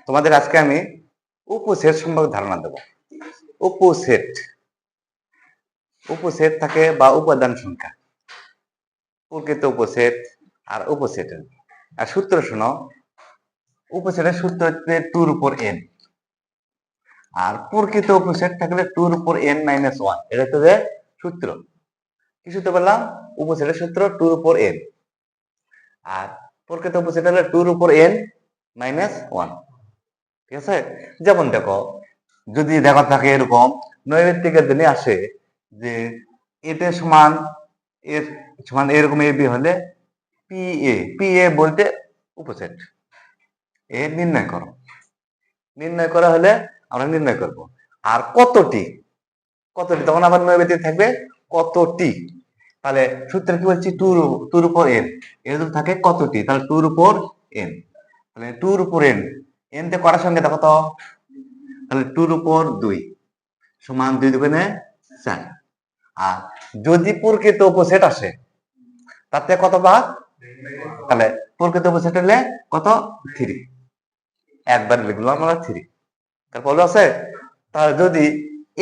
তোমাদের আজকে আমি উপসেট সম্পর্কে ধারণা দেব। উপসেট উপসেট থাকে বা উপাদান সংখ্যা, প্রকৃত উপসেট আর উপসেটের আর সূত্র শোনো। উপসেটের সূত্র হচ্ছে 2 উপর n, আর প্রকৃত উপসেট থাকলে 2 উপর n মাইনাস 1। এটা হচ্ছে সূত্র। কি সূত্র বললাম? উপসেটের সূত্র 2 উপর n, আর প্রকৃত উপসেট হলে 2 উপর n মাইনাস 1। ঠিক আছে? যেমন দেখো, যদি দেখা থাকে এরকম নৈমিত্তিকের জন্য আসে যে এটা সমান এর সমান এরকম এ বি হলে পি এ বলতে উপসেট এ নির্ণয় করো। নির্ণয় করা হলে আমরা নির্ণয় করব। আর কতটি তখন আবার নৈমিত্তিক থাকবে কতটি। তাহলে সূত্রে কি বলছি? টুর উপর এন। এর যদি থাকে কতটি, তাহলে টুর উপর এন। তাহলে টুর উপর এন, এন তে করার সঙ্গে দেখো তো, তাহলে 2 উপর 2 সমান 2 দুগুণে 4। আর যদি প্রকৃত উপসেট আসে তাতে কত ভাগ? তাহলে প্রকৃত উপসেট হলে কত? 3। একবার লিখলাম আমরা 3। তারপর আছে, তাহলে যদি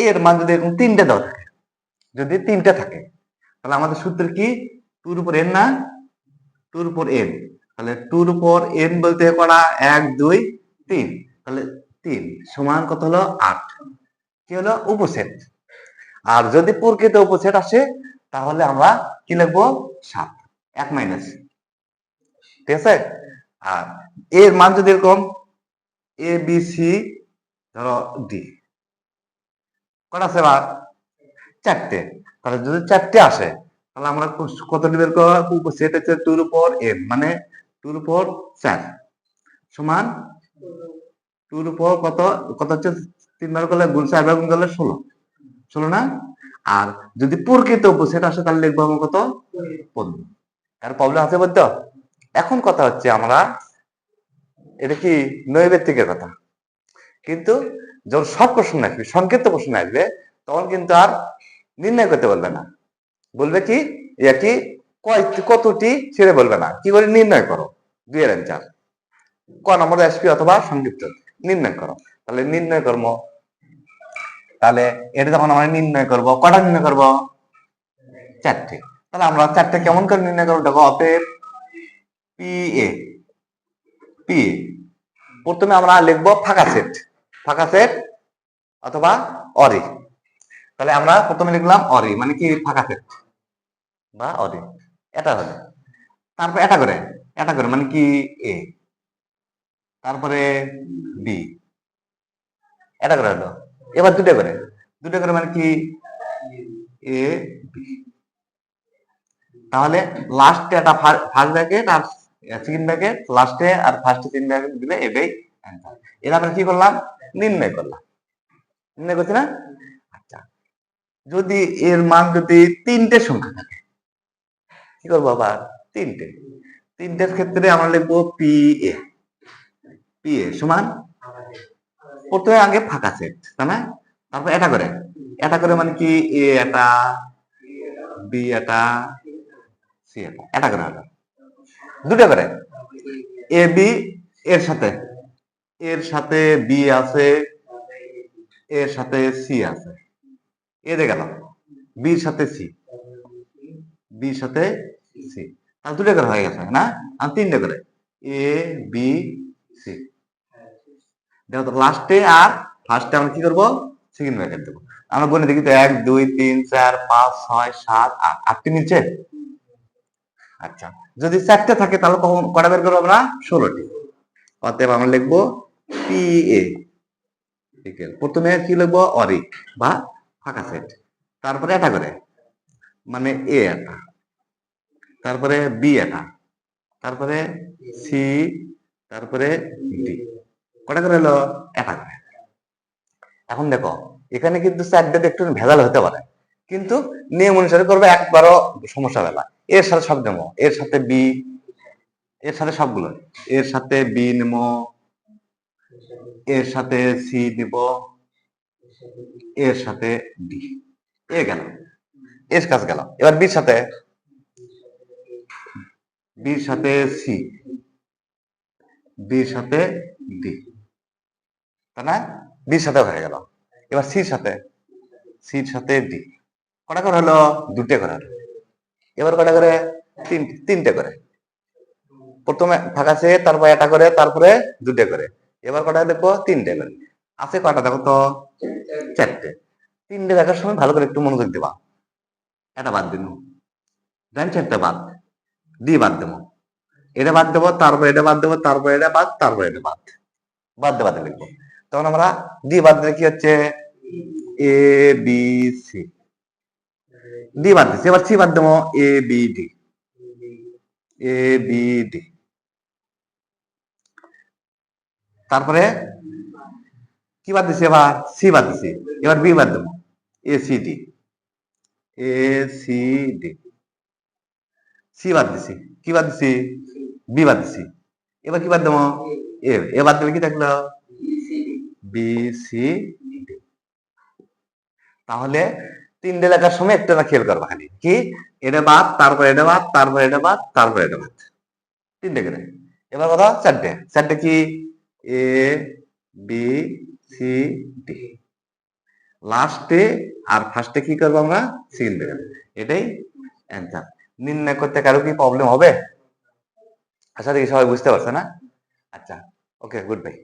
এর মান যদি এরকম 3টে দেওয়া থাকে, যদি 3টে থাকে, তাহলে আমাদের সূত্র কি? 2 উপর n না? 2 উপর n। তাহলে 2 উপর n বলতে করা 1 2 3, তাহলে 3 সমান কত হলো? 8। কি হলো? উপসেট। আর যদি প্রকৃত উপসেট আসে তাহলে আমরা কি লিখবো? 7, 1 মাইনাস। ঠিক আছে? আর এর মান যদি এরকম এ বি সি ধরো ডি, কটা আছে বার? 4টে। তাহলে যদি 4টে আসে তাহলে আমরা কত বের করব? উপসেট হচ্ছে 2 উপর n, মানে 2 উপর 4 সমান 2 উপর কত কত হচ্ছে? 3 বার করলে গুণ 4 বার গুণ করলে 16 না? আর যদি প্রকৃত উপসেট আসে তাহলে লিখবো আমরা কত? 15। আর প্রবলেম আছে বলতো? এখন কথা হচ্ছে আমরা এটা কি নৈবেত্তিকের কথা, কিন্তু যখন সব প্রশ্ন আসবে, সংক্ষিপ্ত প্রশ্ন আসবে, তখন কিন্তু আর নির্ণয় করতে বলবে না। বলবে কি এটি কতটি ছেড়ে বলবে না, কি করে নির্ণয় করো 2 এর অ্যান্সার ক নম্বর আসবে অথবা সংক্ষিপ্ত নির্ণয় করো। তাহলে নির্ণয় কর্ম, তাহলে এটা যখন আমরা নির্ণয় করব, কটা নির্ণয় করব? 4টে। তাহলে আমরা 4টে কেমন করে নির্ণয় করবো? দেখো, অতএব পি এ প্রথমে আমরা লিখবো ফাঁকা সেট অথবা অরি। তাহলে আমরা প্রথমে লিখলাম অরি, মানে কি? ফাঁকা সেট বা অরি। এটা হলো। তারপর এটা করে মানে কি? এ। তারপরে বি। এটা করে হলো। এবার দুটো করে মানে কি? A B. তাহলে লাস্টে একটা ফার্স্ট ব্র্যাকেট আর সেকেন্ড ব্র্যাকেট, লাস্টে আর ফার্স্টে 3 ব্র্যাকেট দিলে এটাই অ্যান্সার। এর আমরা কি করলাম? নির্ণয় করলাম। নির্ণয় করছি না? আচ্ছা, যদি এর মান যদি 3টে সংখ্যা থাকে, কি করবো আবার? 3টের ক্ষেত্রে আমরা লিখবো পি এ সমান প্রথমে আগে ফাঁকা সেট, তাই না? তারপর এটা করে মানে কি? এ এটা, বি এটা, সি এটা করে হলো। দুটো করে এ বি এর সাথে বি আছে, এর সাথে সি আছে, এ রে গেল বির সাথে সি, বির সাথে সি। আর দুটো করে হয়ে গেছে না? আর 3টে করে এ বি সি। দেখো তো, লাস্টে আর ফার্স্টে আমরা কি করবো? সেকেন্ড ব্র্যাকেট দেবো। আমরা বলে দেখি তো, 1 2 3 4 5 6 7 8, 8টি নিচে। আচ্ছা, যদি 4টে থাকে তাহলে কটা বের করবো আমরা? 16টি। অতএব আমরা লিখবো পি এ। প্রথমে কি লিখবো? অরি বা ফাঁকা সেট। তারপরে এটা করে মানে এ এটা, তারপরে বি এটা, তারপরে সি, তারপরে ডি। কটা করে হলো? এটা করে। এখন দেখো, এখানে কিন্তু 4টাতে একটু ভেজাল হতে পারে, কিন্তু নিয়ম অনুসারে করবে, একবারও সমস্যা হবে না। এর সাথে সব নেবো, এর সাথে বি, এর সাথে সবগুলো, এর সাথে বি নেবো, এর সাথে সি দিব, এর সাথে ডি। এ গেল, এর কাজ গেল। এবার বির সাথে সি, বির সাথে ডি। তাই না? ডির সাথে হয়ে গেল। এবার সির সাথে ডি কটা করে হলো? দুটো করে হলো। এবার কটা করে? তিনটে করে। প্রথমে ফাঁকা আছে, তারপর এটা করে, তারপরে দুটো করে। এবার কটা দেখো? তিনটে করে। আছে কটা দেখো তো? চারটে। তিনটে দেখার সময় ভালো করে একটু মনোযোগ দেবা। এটা বাদ দিন, দেন চারটে বাদ, ডি বাদ দেবো, এটা বাদ দেবো, তারপর এটা বাদ দেবো, তারপর এটা বাদ, তারপর এটা বাদ, বাদ দিয়ে বাদ লিখবো। তখন আমরা ডি বাদ দিলে কি হচ্ছে? A B C. ডি বাদ দিচ্ছি, এবার সি বাদ দেবো, A B D, A B D. তারপরে কি বাদ দিছি? এবার সি বাদ দিছি, এবার বি বাদ দেবো, A C D, A C D. C বাদ দিছি, কি বাদ দিছি? বি বাদ দিছি, এবার কি বাদ দেবো? এ বাদ দিলে কি থাকলো? B C D. তাহলে তিনটে লেখার সময় একটা না খেয়াল করবা, খালি কি এটা বাদ, তারপর এটা বাদ, তারপর এটা বাদ, তারপর এটা বাদ, তিনটে করে। এবার কথা চারটে, চারটে কি? A B C D. লাস্টে আর ফার্স্টে কি করবো আমরা? সিন দেবেন। এটাই অ্যান্সার। নির্ণয় করতে কারো কি প্রবলেম হবে? আশা করি সবাই বুঝতে পারছে না? আচ্ছা, ওকে, গুড বাই।